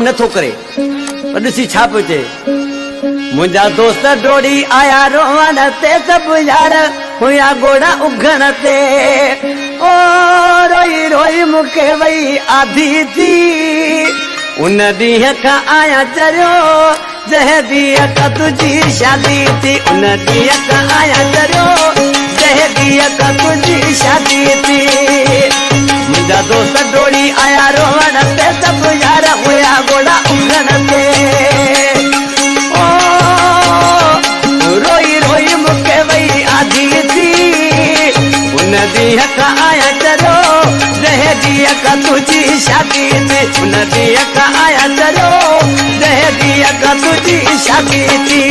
नथो करे पर ॾिसी छा पियो चए। मुंहिंजा दोस्त डोड़ी आया रोवण ते सभु यार हुया गोड़ा उघण ते। ओ रोई रोई मूंखे वई आधी थी उन ॾींहं खां आया चरियो जंहिं ॾींहं खां तुंहिंजी शादी थी। उन ॾींहं खां आया चरियो जंहिं ॾींहं खां तुंहिंजी शादी थी। मुंहिंजा दोस्त डोड़ी आया रोवण ते सभु यार हुया गोड़ा उघण ते। ओ रोई रोई मूंखे वई आधी थी उन ॾींहं खां आया चरियो जंहिं ॾींहं खां तुंहिंजी शादी थी। उन ॾींहं खां आया चरियो जंहिं ॾींहं खां तुंहिंजी शादी थी।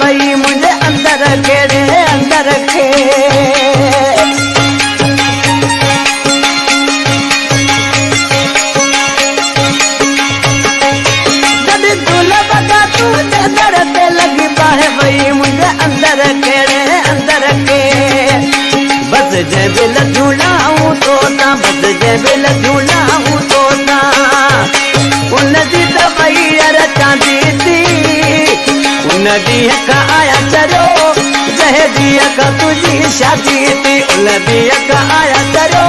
भई मुझे अंदर केड़े अंदर के जब दुल बगा तू नजर ते लगी बाहे भई मुझे अंदर केड़े अंदर के। बस जे बिल झूलाऊं तोता बस जे बिल झूलाऊं तोता उन दी दवाई चांदी थी। उन ॾींहं खां आया चरियो जंहिं ॾींहं खां तुंहिंजी शादी थी। उन ॾींहं खां आया चरियो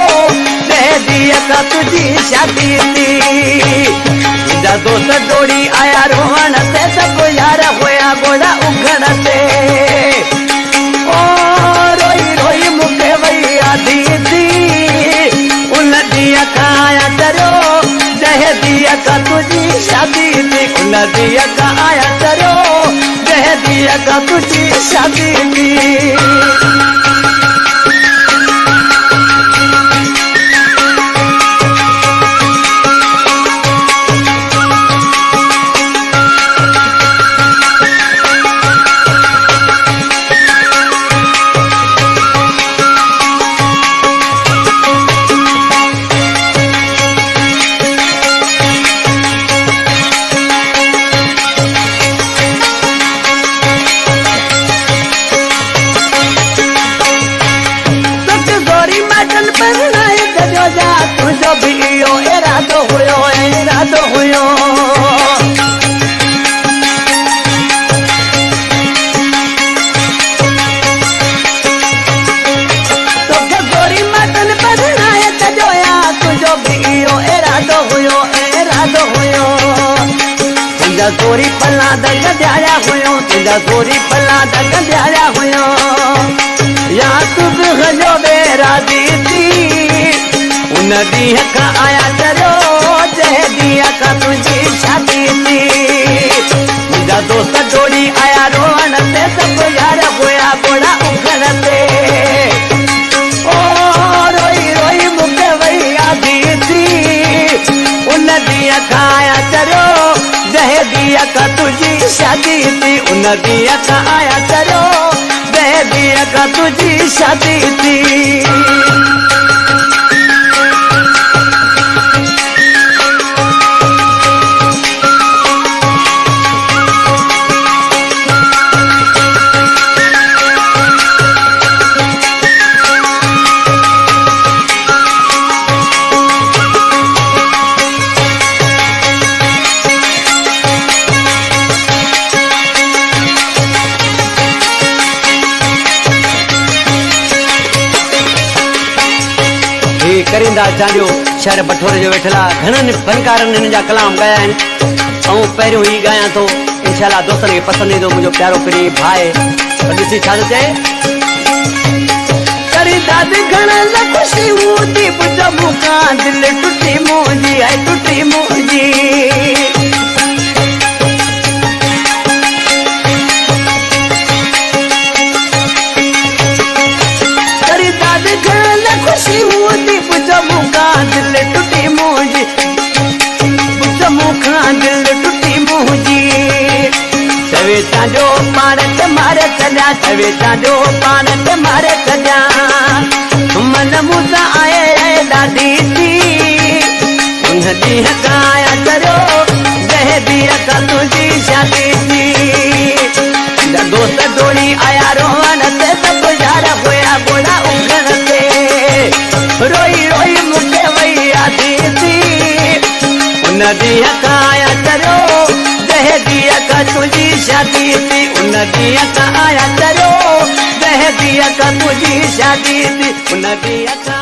जंहिं ॾींहं खां तुंहिंजी शादी थी। मुंहिंजा दोस्त डोड़ी आया रोवण ते सभु यार हुया गोड़ा उघण ते। ओ रोई रोई मूंखे वई आधी थी उन ॾींहं खां आया चरियो जंहिं ॾींहं खां तुंहिंजी शादी थी। उन ॾींहं खां आया चरियो जंहिं ॾींहं खां तुंहिंजी शादी थी। तुझो भी इहो इरादो हुयो इरादो हुयो। तोखे गोरी मटन बदनाए सजोया तुझो भी इहो इरादो हुयो इरादो हुयो। तुंहिंजा गोरी पला गॾियाया हुयो तुंहिंजा गोरी पला गॾियाया हुयो। या तू बि हलियो बेरादी थी उन ॾींहं खां आया चरियो जंहिं ॾींहं खां तुंहिंजी शादी थी। मुंहिंजा दोस्त डोड़ी आया रोवण ते सभु यार हुया गोड़ा उघण ते। ओ रोई रोई मूंखे वई आधी थी उन ॾींहं खां आया चरियो जंहिं ॾींहं खां तुंहिंजी शादी थी। उन ॾींहं खां आया चरियो जंहिं ॾींहं खां तुंहिंजी शादी थी। करिंदा चांडियो शहर बठोरे जो वेठला घणनि फनकारनि हिन जा कलाम ॻाया आहिनि ऐं पहिरियों ही ॻायां थो इंशाअल्लाह दोस्तनि खे पसंदि ईंदो मुंहिंजो प्यारो प्री भाई। ॾिसी छा थो चए। करिंदा घणनि ख़ुशी हूंदी बुझ मूंखां दिलि टुटी मुंहिंजी आहे टुटी मुंहिंजी। करिंदा घणनि ख़ुशी हूंदी हल्या कविता जो पान के मारे कजा मन मूसा आए दादी थी उन दी काया करो जह दिया का तुझी शादी थी दोस्त डोली आया रोहन ते सब यारा होया बोला उगन ते रोई रोई मुके वही आती थी उन दिया काया करो जह दिया का तुझी शादी थी उन दिया का आया करो जह दिया का तुझी शादी थी उन दिया का